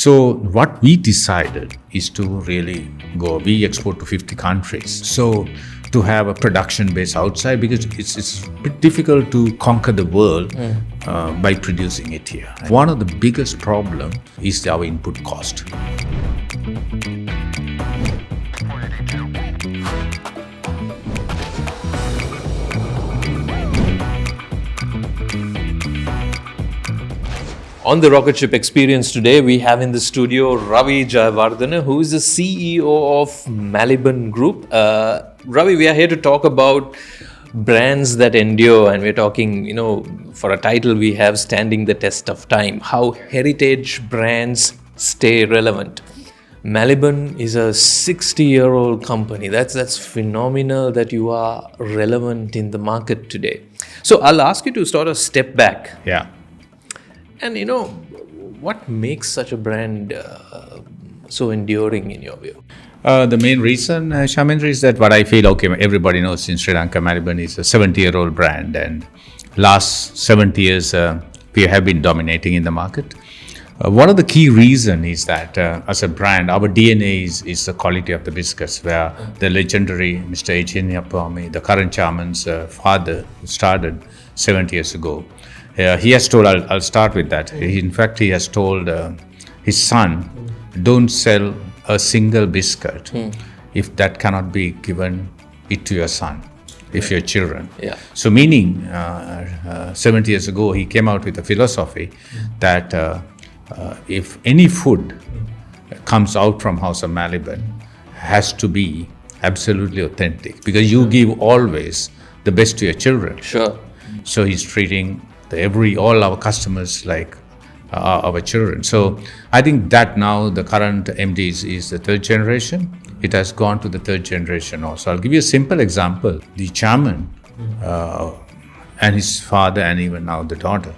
So what we decided is to really go, we export to 50 countries. So to have a production base outside, because it's a bit difficult to conquer the world by producing it here. One of the biggest problems is our input cost. On the Rocketship Experience today, we have in the studio Ravi Jayawardena, who is the CEO of Maliban Group. Ravi, we are here to talk about brands that endure, and we're talking, for a title we have Standing the Test of Time, how heritage brands stay relevant. Maliban is a 60-year-old company. That's phenomenal that you are relevant in the market today. So I'll ask you to sort of step back. Yeah. And what makes such a brand so enduring in your view? The main reason, Shamendra, is that what I feel, everybody knows in Sri Lanka, Maliban is a 70-year-old brand, and last 70 years we have been dominating in the market. One of the key reasons is that as a brand, our DNA is the quality of the biscuits, where the legendary Mr. Echelon, the current chairman's father, started 70 years ago. He has told, I'll start with that. In fact, he has told his son, don't sell a single biscuit if that cannot be given it to your son, if your children. Yeah. So meaning, 70 years ago, he came out with a philosophy that if any food comes out from House of Maliban, has to be absolutely authentic, because you give always the best to your children. Sure. So he's treating all our customers like our children. So I think that now the current MD is the third generation. It has gone to the third generation also. I'll give you a simple example. The chairman and his father, and even now the daughter,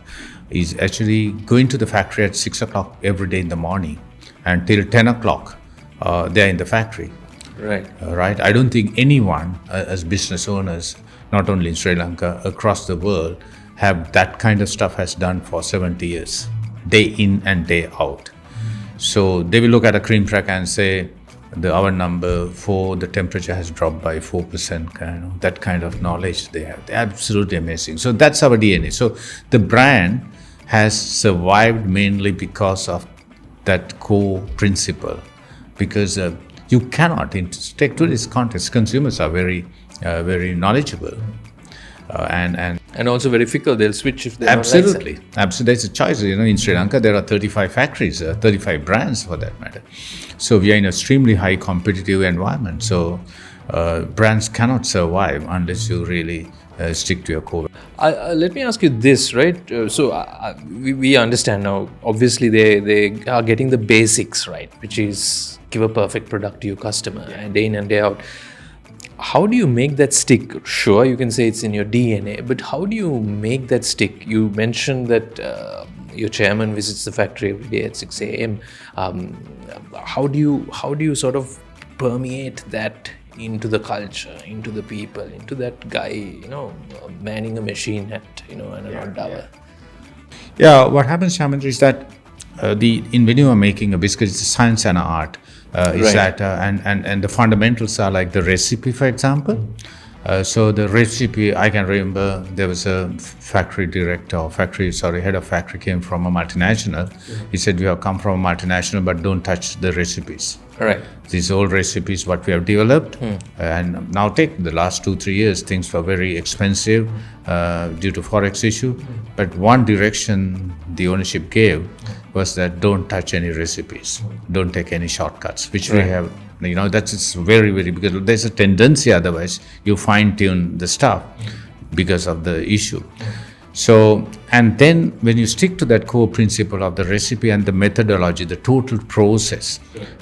is actually going to the factory at 6 o'clock every day in the morning, and till 10 o'clock they're in the factory. Right. Right. I don't think anyone as business owners, not only in Sri Lanka, across the world, have that kind of stuff has done for 70 years, day in and day out. So they will look at a cream track and say, the hour number 4, the temperature has dropped by 4%, that kind of knowledge they have. They're absolutely amazing. So that's our DNA. So the brand has survived mainly because of that core principle, because you cannot, take today's context, consumers are very knowledgeable. And also very fickle. They'll switch if they absolutely. Absolutely, there's a choice. In Sri Lanka there are 35 factories, 35 brands for that matter. So we are in an extremely high competitive environment. So brands cannot survive unless you really stick to your core. Let me ask you this, right? We understand now. Obviously, they are getting the basics right, which is give a perfect product to your customer, and day in and day out. How do you make that stick? Sure, you can say it's in your DNA, but how do you make that stick? You mentioned that your chairman visits the factory every day at 6 a.m. How do you sort of permeate that into the culture, into the people, into that guy, manning a machine at an odd hour? Yeah, what happens, Shamendra, is that when you are making a biscuit, it's a science and an art. Is that and the fundamentals are like the recipe, for example. So the recipe, I can remember there was a head of factory came from a multinational. He said, we have come from a multinational, but don't touch the recipes. Right. These old recipes, what we have developed, and now take the last 2-3 years, things were very expensive due to forex issue. But one direction the ownership gave was that don't touch any recipes, don't take any shortcuts, which we have. That's very, very, because there's a tendency otherwise you fine tune the stuff because of the issue. So, and then when you stick to that core principle of the recipe and the methodology, the total process,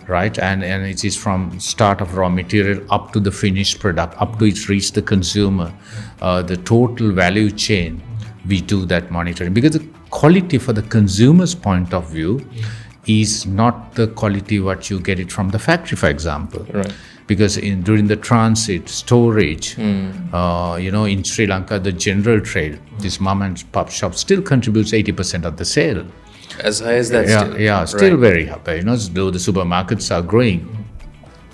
right? And it is from start of raw material up to the finished product, up to it reach the consumer, the total value chain, we do that monitoring. Because the quality for the consumer's point of view is not the quality what you get it from the factory, for example. Right. Because during the transit, storage, in Sri Lanka, the general trade, this mom and pop shop still contributes 80% of the sale. as high as that still. Yeah, still Right. very high. Though the supermarkets are growing,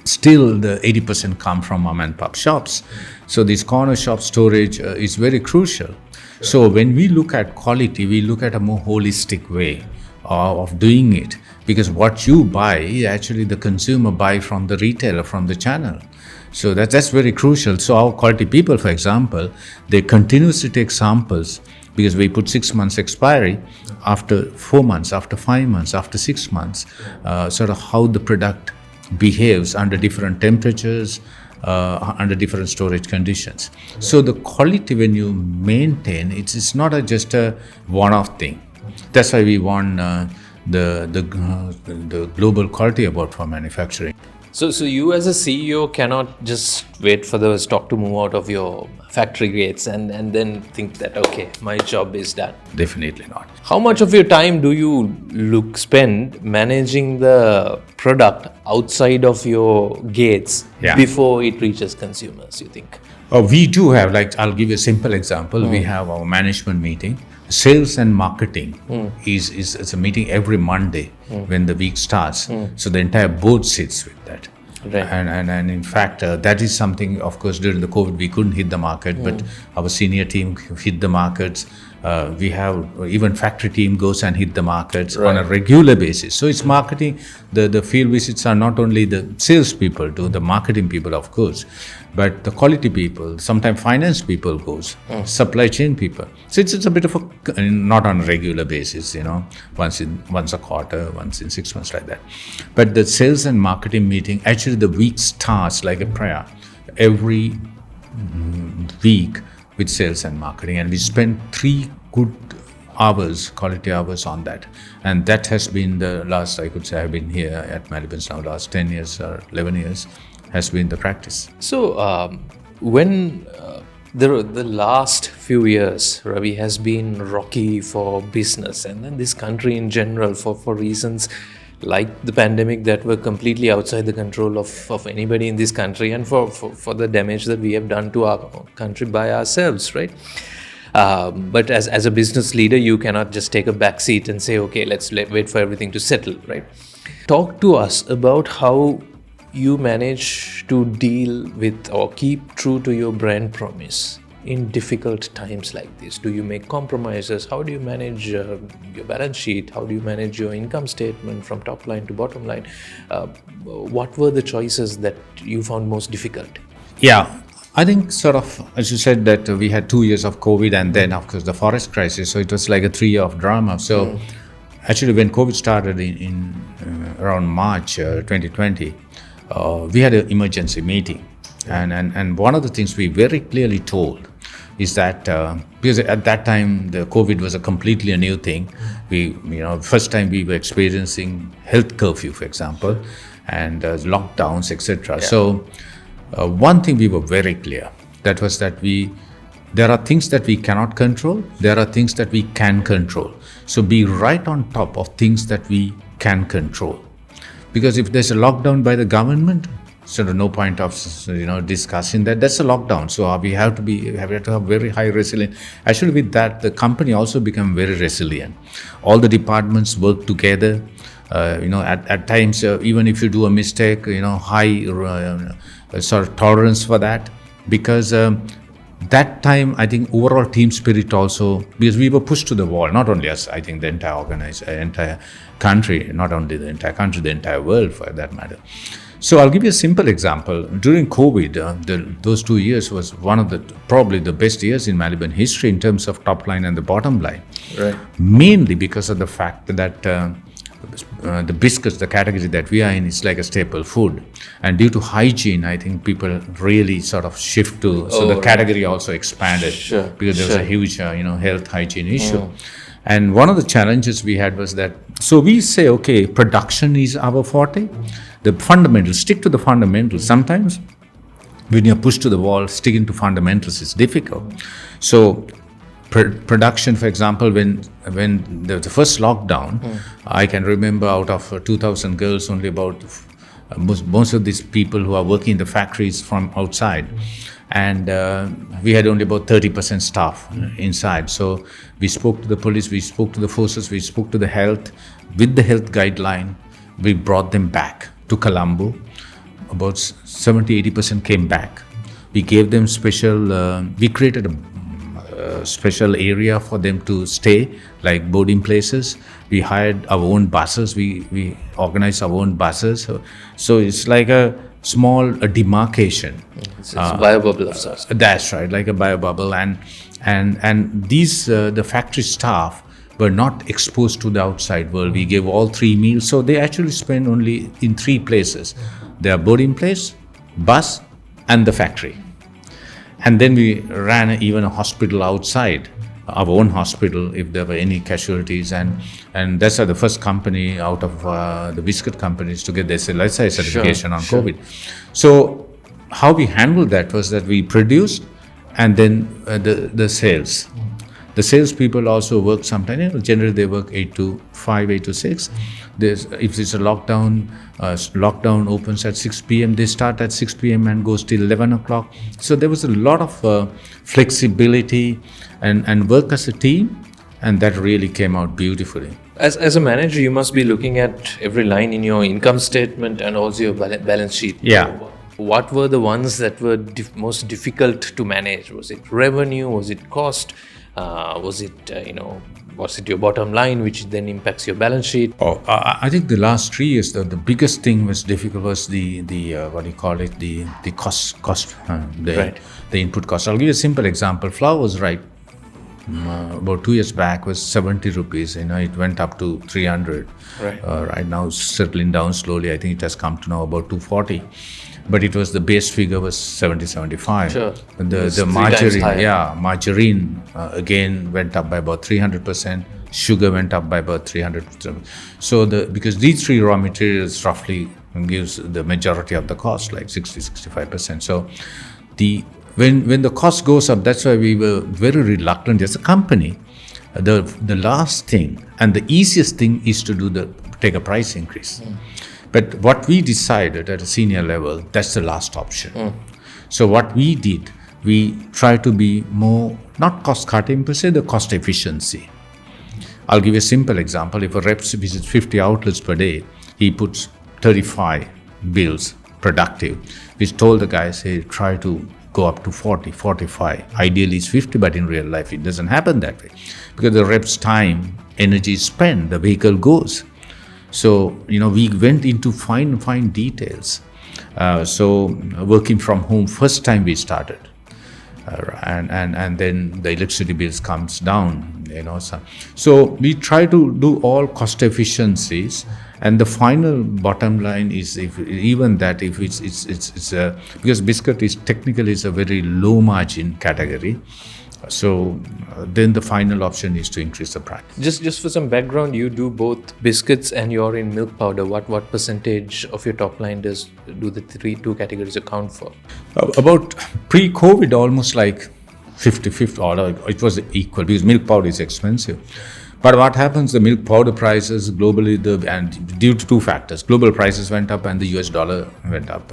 still the 80% come from mom and pop shops. So this corner shop storage is very crucial. So when we look at quality, we look at a more holistic way of doing it, because what you buy, actually the consumer buy from the retailer, from the channel. So that's very crucial. So our quality people, for example, they continuously take samples, because we put 6 months expiry, after 4 months, after 5 months, after 6 months, sort of how the product behaves under different temperatures, under different storage conditions. So the quality, when you maintain, it's not just a one-off thing. That's why we won the Global Quality Award for manufacturing. So you as a CEO cannot just wait for the stock to move out of your factory gates and then think that, okay, my job is done. Definitely not. How much of your time do you spend managing the product outside of your gates before it reaches consumers, you think? We do have, I'll give you a simple example. We have our management meeting. Sales and marketing is a meeting every Monday when the week starts. So the entire board sits with that. Right. And in fact, that is something, of course, during the COVID, we couldn't hit the market, but our senior team hit the markets. We have even factory team goes and hit the markets on a regular basis. So it's marketing. The field visits are not only the sales people do, the marketing people, of course, but the quality people, sometimes finance people goes, supply chain people. So it's a bit of a, not on a regular basis, once a quarter, once in 6 months, like that. But the sales and marketing meeting, actually the week starts like a prayer every week with sales and marketing, and we spend 3 good hours, quality hours on that. And that has been the last, I could say, I've been here at Maliban now last 10 years or 11 years, has been the practice. So when the last few years, Ravi, has been rocky for business and then this country in general for reasons like the pandemic that were completely outside the control of anybody in this country, and for the damage that we have done to our country by ourselves, right? But as a business leader, you cannot just take a back seat and say, okay, let's wait for everything to settle, right? Talk to us about how you manage to deal with or keep true to your brand promise in difficult times like this. Do you make compromises? How do you manage your balance sheet? How do you manage your income statement from top line to bottom line? What were the choices that you found most difficult? Yeah, I think sort of, as you said, that we had 2 years of COVID and then, of course, the forest crisis. So it was like a 3 year of drama. So actually, when COVID started in around March 2020, we had an emergency meeting. And one of the things we very clearly told is that because at that time the COVID was a completely new thing. We, first time we were experiencing health curfew, for example, and lockdowns, etc. Yeah. So one thing we were very clear, that was that there are things that we cannot control. There are things that we can control. So be right on top of things that we can control. Because if there's a lockdown by the government, so there's no point of discussing that. That's a lockdown. So we have to have very high resilience. Actually, with that, the company also became very resilient. All the departments work together. At times, even if you do a mistake, high sort of tolerance for that. Because that time, I think overall team spirit also, because we were pushed to the wall, not only us, I think the entire country, not only the entire country, the entire world for that matter. So I'll give you a simple example. During COVID, those 2 years was one of probably the best years in Maliban history in terms of top line and the bottom line. Right. Mainly because of the fact that the biscuits, the category that we are in, is like a staple food. And due to hygiene, I think people really sort of shift to, so the category also expanded. Sure. Because there was a huge, health hygiene issue. And one of the challenges we had was that, so we say, okay, production is our forte. The fundamentals, stick to the fundamentals. Sometimes when you're pushed to the wall, sticking to fundamentals is difficult. So production, for example, when the first lockdown, I can remember out of 2,000 girls, only about most of these people who are working in the factories from outside, and we had only about 30% staff inside. So we spoke to the police, we spoke to the forces, we spoke to the health. With the health guideline, we brought them back to Colombo. About 70-80% came back. We gave them we created a special area for them to stay, like boarding places. We hired our own buses. We organized our own buses. So it's like a small demarcation. It's a biobubble of sorts. That's right, like a biobubble. And these the factory staff were not exposed to the outside world. We gave all 3 meals, so they actually spend only in 3 places: their boarding place, bus, and the factory. And then we ran even a hospital outside, our own hospital, if there were any casualties. And that's the first company out of the biscuit companies to get their LSI certification on COVID. So how we handled that was that we produced, and then the sales. The salespeople also work sometimes. Generally, they work 8 to 5, 8 to 6. If it's a lockdown, lockdown opens at 6 p.m. They start at 6 p.m. and goes till 11 o'clock. So there was a lot of flexibility and work as a team, and that really came out beautifully. As a manager, you must be looking at every line in your income statement and also your balance sheet. Yeah. What were the ones that were most difficult to manage? Was it revenue? Was it cost? Was it your bottom line, which then impacts your balance sheet? I think the last 3 years, the biggest thing was difficult was the cost, Right. the input cost. I'll give you a simple example. Flour was about 2 years back was 70 rupees. It went up to 300. Right. Right now, settling down slowly. I think it has come to now about 240. But it was the base figure was 70-75. Sure. The margarine again went up by about 300%. Sugar went up by about 300%. So because these 3 raw materials roughly gives the majority of the cost, like 60-65%. So when the cost goes up, that's why we were very reluctant as a company. The last thing and the easiest thing is to take a price increase. But what we decided at a senior level, that's the last option. So what we did, we tried to be more, not cost cutting per se, the cost efficiency. I'll give you a simple example. If a rep visits 50 outlets per day, he puts 35 bills productive. We told the guys, hey, try to go up to 40, 45. Ideally it's 50, but in real life it doesn't happen that way. Because the rep's time, energy is spent, the vehicle goes. So, we went into fine details. So working from home, first time we started. And then the electricity bills comes down, So we try to do all cost efficiencies, and the final bottom line is if it's because biscuit is technically a very low margin category. So then the final option is to increase the price. Just for some background, you do both biscuits and you're in milk powder. What percentage of your top line do the two categories account for? About pre-COVID, almost like 50-50, or it was equal because milk powder is expensive. But what happens, the milk powder prices globally, and due to 2 factors, global prices went up and the US dollar went up.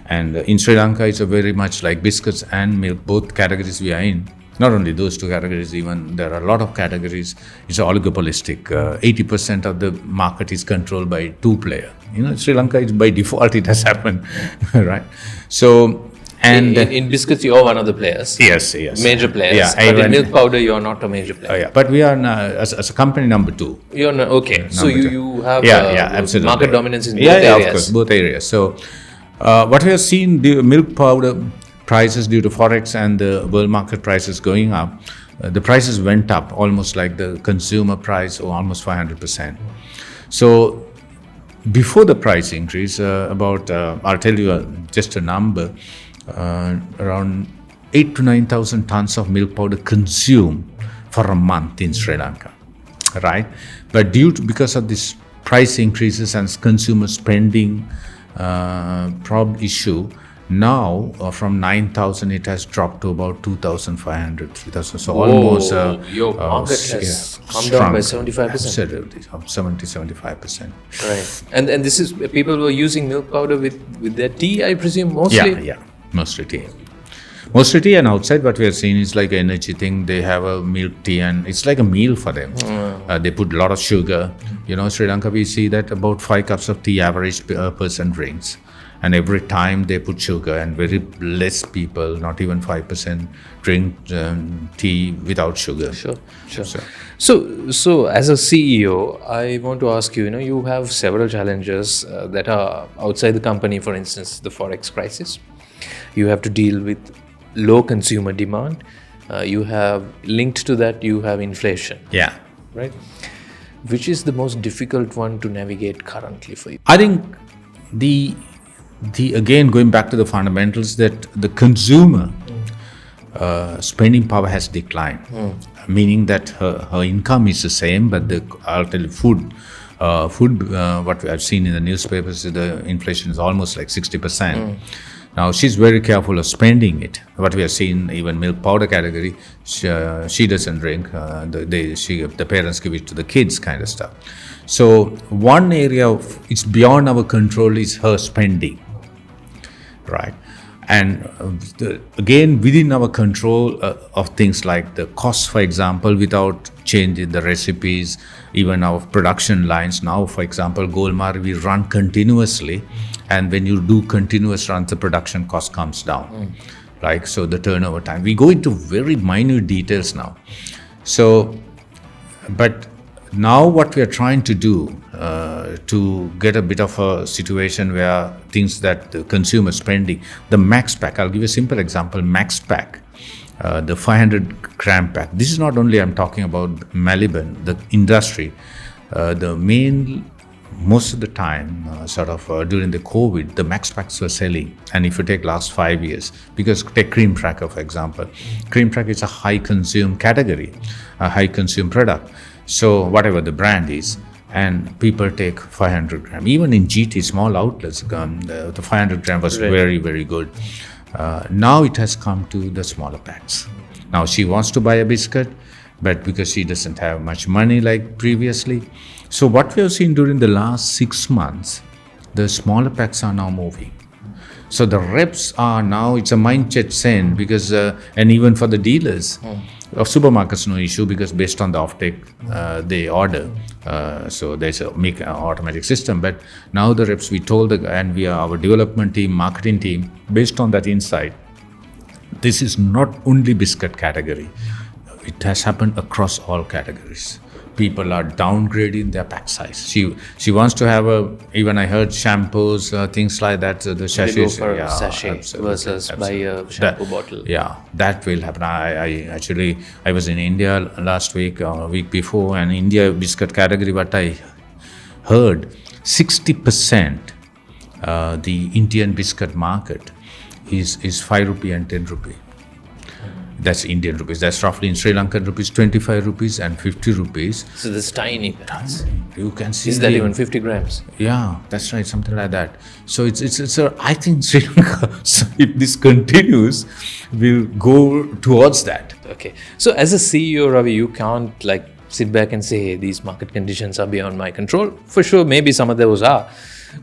And in Sri Lanka, it's a very much like biscuits and milk, both categories we are in. Not only those 2 categories, even there are a lot of categories. It's oligopolistic. 80% of the market is controlled by 2 players. Sri Lanka, is by default, it has happened, right? So, and in biscuits, you are one of the players. Yes. Major players. Yeah, but in milk powder, you are not a major player. Yeah, but we are as a company number 2. You're not, okay. So you have absolutely. market dominance in both areas. Yeah, of course, both areas. So what we have seen, the milk powder prices due to forex and the world market prices going up, the prices went up almost like the consumer price, or almost 500%. So before the price increase, I'll tell you just a number, around 8,000 to 9,000 tons of milk powder consumed for a month in Sri Lanka, right? But because of this price increases and consumer spending issue, now from 9,000 it has dropped to about 2,500, 3,000. So almost your market has come down by 75%. Absolutely, 70-75%. Right, and this is people were using milk powder with their tea, I presume, mostly. Yeah, mostly tea. Mostly tea, and outside what we are seeing is like energy thing. They have a milk tea and it's like a meal for them. They put a lot of sugar. Sri Lanka, we see that about 5 cups of tea average per person drinks. And every time they put sugar, and very less people, not even 5%, drink tea without sugar. Sure. So as a CEO, I want to ask you, you have several challenges that are outside the company. For instance, the forex crisis. You have to deal with low consumer demand. You have linked to that, you have inflation. Yeah. Right? Which is the most difficult one to navigate currently for you? I think the again, going back to the fundamentals, that the consumer spending power has declined, meaning that her income is the same, but I'll tell you, food, what I've seen in the newspapers, the inflation is almost like 60%. Now she's very careful of spending it. What we have seen, even milk powder category, she doesn't drink. The parents give it to the kids, kind of stuff. So one area it's beyond our control is her spending, right? And again, within our control of things like the cost, for example, without changing the recipes, even our production lines. Now, for example, Golmar, we run continuously, and when you do continuous runs, the production cost comes down, right? So the turnover time. We go into very minute details now. So, but now what we are trying to do to get a bit of a situation where things that the consumer spending, the max pack, I'll give you a simple example, max pack, the 500 gram pack. This is not only I'm talking about Maliban, the industry, most of the time, during the COVID, the max packs were selling. And if you take last 5 years, because take cream cracker, for example, cream cracker is a high consume category, a high consume product. So whatever the brand is, and people take 500 gram. Even in GT, small outlets, the 500 gram was very, very good. Now it has come to the smaller packs. Now she wants to buy a biscuit, but because she doesn't have much money like previously. So what we have seen during the last 6 months, the smaller packs are now moving. So the reps are now, it's a mindset change because, and even for the dealers, of supermarkets, no issue, because based on the offtake, they order. So there's a automatic system. But now the reps, we told, and we are our development team, marketing team, based on that insight, this is not only biscuit category. It has happened across all categories. People are downgrading their pack size. She wants to have even I heard shampoos, things like that. The sachets. They go for a sachet versus buy a shampoo bottle. Yeah, that will happen. I was in India last week, week before, and India biscuit category, what I heard, 60% the Indian biscuit market is 5 rupee and 10 rupee. That's Indian rupees. That's roughly in Sri Lankan rupees, 25 rupees and 50 rupees. So this tiny packs. You can see. Is that even 50 grams? Yeah, that's right, something like that. So I think Sri Lanka, if this continues, will go towards that. Okay. So as a CEO, Ravi, you can't sit back and say, hey, these market conditions are beyond my control. For sure, maybe some of those are.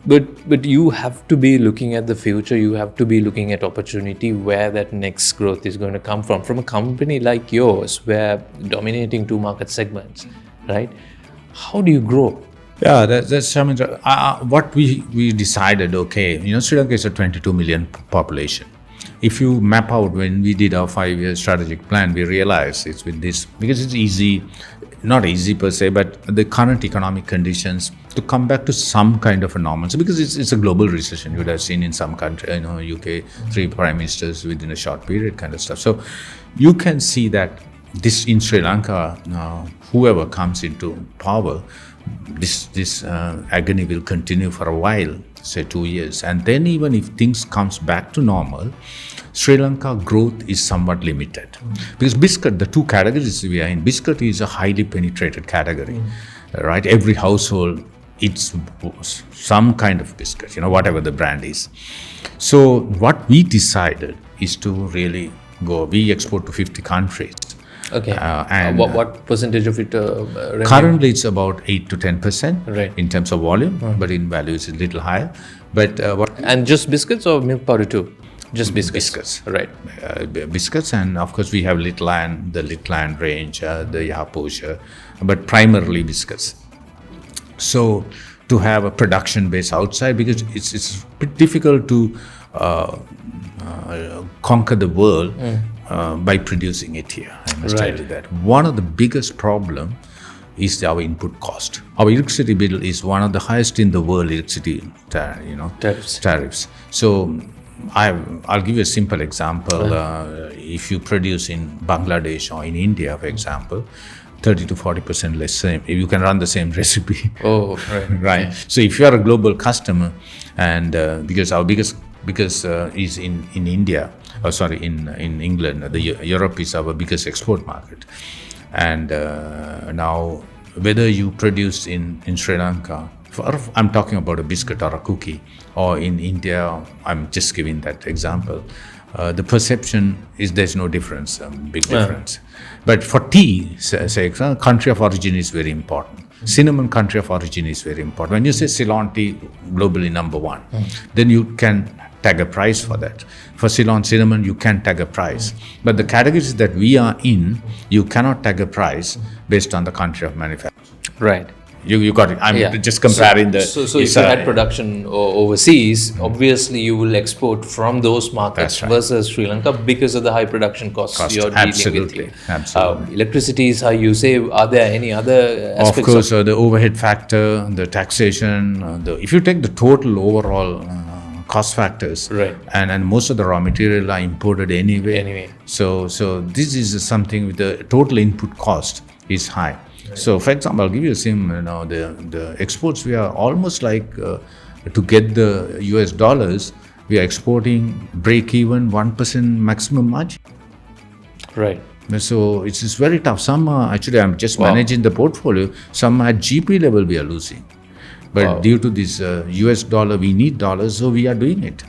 But you have to be looking at the future. You have to be looking at opportunity where that next growth is going to come from a company like yours, where dominating 2 market segments, right? How do you grow? Yeah, that's what we decided. Okay, Sri Lanka is a 22 million population. If you map out, when we did our 5-year strategic plan, we realized it's with this, because it's easy, not easy per se, but the current economic conditions to come back to some kind of a normalcy, because it's a global recession. You would have seen in some country, UK, 3 prime ministers within a short period, kind of stuff. So you can see that this in Sri Lanka, whoever comes into power, this agony will continue for a while, say 2 years, and then even if things comes back to normal, Sri Lanka growth is somewhat limited. Because biscuit, the 2 categories we are in, biscuit is a highly penetrated category, right? Every household eats some kind of biscuit, whatever the brand is. So what we decided is to really go, we export to 50 countries. Okay. And what percentage of it? Currently, it's about 8 to 10%, right, in terms of volume, but in value, it's a little higher. But and just biscuits or milk powder too? Just biscuits. Biscuits. Right. Biscuits, and of course we have the Litland range, the Yaposha, but primarily biscuits. So to have a production base outside, because it's a bit difficult to conquer the world by producing it here. I must tell you that. One of the biggest problem is our input cost. Our electricity bill is one of the highest in the world, electricity tariffs. So I'll give you a simple example. If you produce in Bangladesh or in India, for example, 30 to 40% less, same. You can run the same recipe. Oh, right. Yeah. So if you are a global customer, and because is in India, in England, Europe is our biggest export market. And now, whether you produce in Sri Lanka, I'm talking about a biscuit or a cookie, or in India, I'm just giving that example, the perception is there's no difference, big difference. But for tea, say country of origin is very important. Cinnamon country of origin is very important. When you say Ceylon tea, globally number one, then you can tag a price for that. For Ceylon cinnamon, you can tag a price. But the categories that we are in, you cannot tag a price based on the country of manufacture. Right. You got it. I'm just comparing So if you had production overseas, obviously you will export from those markets versus Sri Lanka because of the high production costs you're dealing with here. Absolutely. Electricity is how you say. Are there any other aspects? Of course, the overhead factor, the taxation, if you take the total overall cost factors, right, and most of the raw material are imported anyway. So this is something with the total input cost is high. So, for example, I'll give you a the exports, we are almost like, to get the US dollars, we are exporting break even 1% maximum margin. Right. So, it's very tough. Some actually, I'm just managing the portfolio. Some at GP level, we are losing. But due to this US dollar, we need dollars, so we are doing it.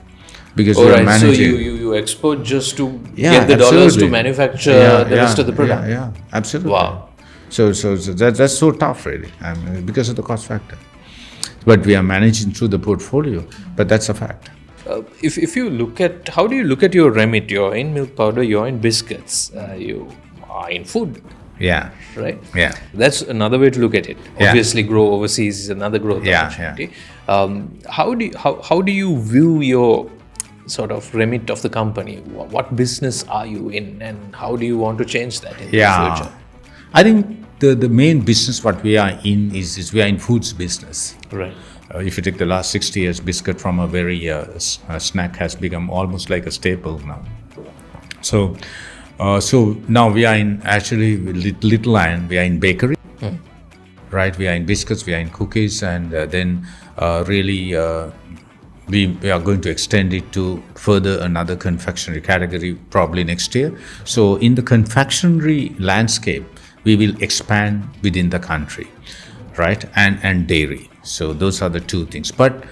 Because we are managing. So you export just to get the dollars to manufacture the rest of the product. Yeah, absolutely. Wow. So that's so tough, really, because of the cost factor. But we are managing through the portfolio, but that's a fact. If you look at, how do you look at your remit? You're in milk powder, you're in biscuits, you are in food. Yeah. Right? Yeah. That's another way to look at it. Obviously, grow overseas is another growth opportunity. How do you view your sort of remit of the company? What business are you in, and how do you want to change that in the future? I think the main business what we are in is we are in foods business. Right. If you take the last 60 years, biscuit from a very snack has become almost like a staple now. So now we are in actually Little Iron, we are in bakery, right? We are in biscuits, we are in cookies, and then we are going to extend it to further another confectionery category probably next year. So in the confectionery landscape, we will expand within the country, right? And dairy. So those are the two things. But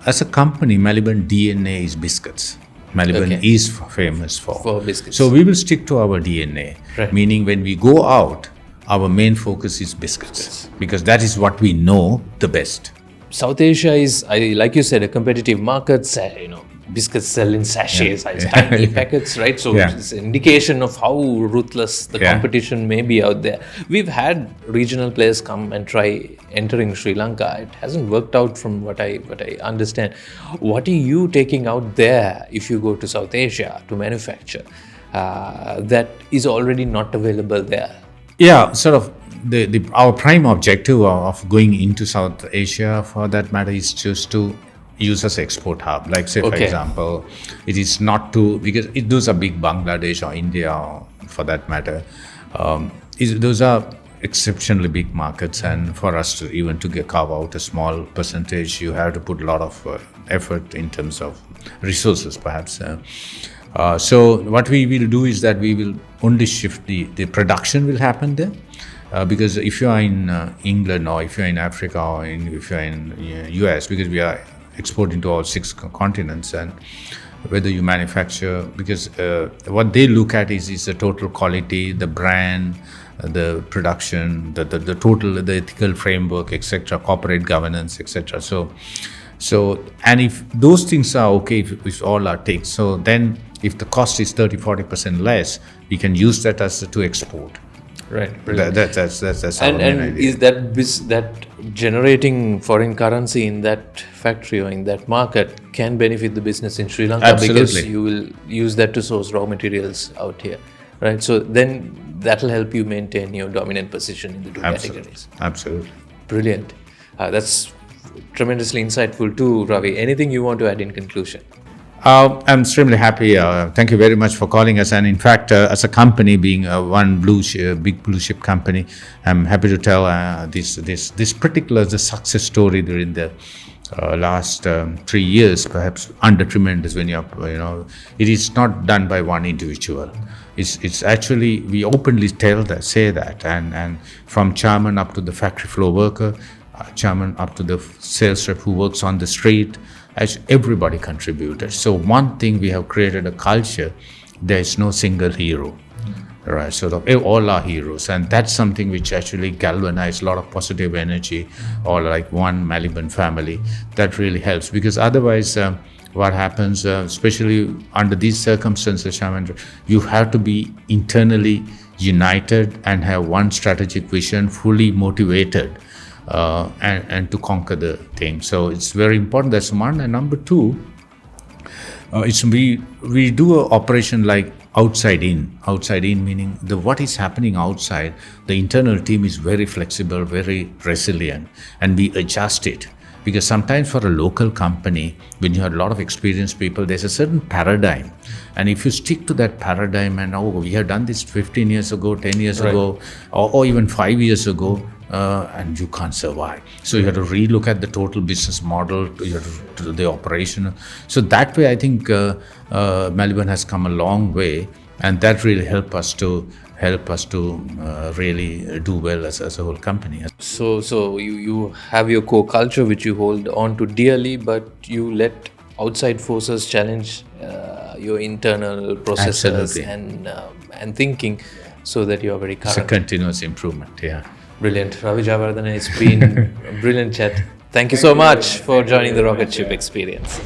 as a company, Maliban DNA is biscuits. Maliban is famous for biscuits. So we will stick to our DNA, meaning when we go out, our main focus is biscuits, because that is what we know the best. South Asia is, like you said, a competitive market. Biscuits sell in sachets, tiny packets, right? So it's an indication of how ruthless the competition may be out there. We've had regional players come and try entering Sri Lanka. It hasn't worked out from what I understand. What are you taking out there if you go to South Asia to manufacture that is already not available there? Yeah, sort of. Our prime objective of going into South Asia, for that matter, is just to use as export hub. Like say, for example, it is not to, because those are big, Bangladesh or India, or for that matter. Those are exceptionally big markets, and for us to even to carve out a small percentage, you have to put a lot of effort in terms of resources, perhaps. So what we will do is that we will only shift the production will happen there. Because if you are in England, or if you are in Africa, or if you are in US, because we are exporting to all 6 continents, and whether you manufacture, because what they look at is the total quality, the brand, the production, the total, the ethical framework, etc., corporate governance, etc. So So, and if those things are okay, if all are takes, so then if the cost is 30-40% less, we can use that as to export. Right. That's our main And idea. is that generating foreign currency in that factory or in that market can benefit the business in Sri Lanka because Absolutely. you will use that to source raw materials out here, right? So then that will help you maintain your dominant position in the two categories. Absolutely. Brilliant. That's tremendously insightful too, Ravi. Anything you want to add in conclusion? I'm extremely happy. Thank you very much for calling us. And in fact, as a company, being one big blue chip company, I'm happy to tell this particular the success story during the last 3 years, perhaps under tremendous. When it is not done by one individual. It's actually, we openly say that, and from chairman up to the factory floor worker, chairman up to the sales rep who works on the street. As everybody contributed. So one thing, we have created a culture, there is no single hero, right? So all are heroes, and that's something which actually galvanizes a lot of positive energy, or like one Maliban family. That really helps, because otherwise what happens, especially under these circumstances, Shaman, you have to be internally united and have one strategic vision, fully motivated. And to conquer the thing. So it's very important. That's one. And number two, it's we do an operation like outside in. Outside in meaning what is happening outside, the internal team is very flexible, very resilient, and we adjust it. Because sometimes for a local company, when you have a lot of experienced people, there's a certain paradigm. And if you stick to that paradigm and, we have done this 15 years ago, 10 years ago, or even 5 years ago, and you can't survive. So you have to relook at the total business model, you have to do the operation. So that way, I think Maliban has come a long way, and that really help us to really do well as a whole company. So you have your core culture which you hold on to dearly, but you let outside forces challenge your internal processes and thinking, so that you are very current. It's a continuous improvement. Yeah. Brilliant. Ravi Jayawardena, it's been a brilliant chat. Thank you so much for joining the Rocketship Experience.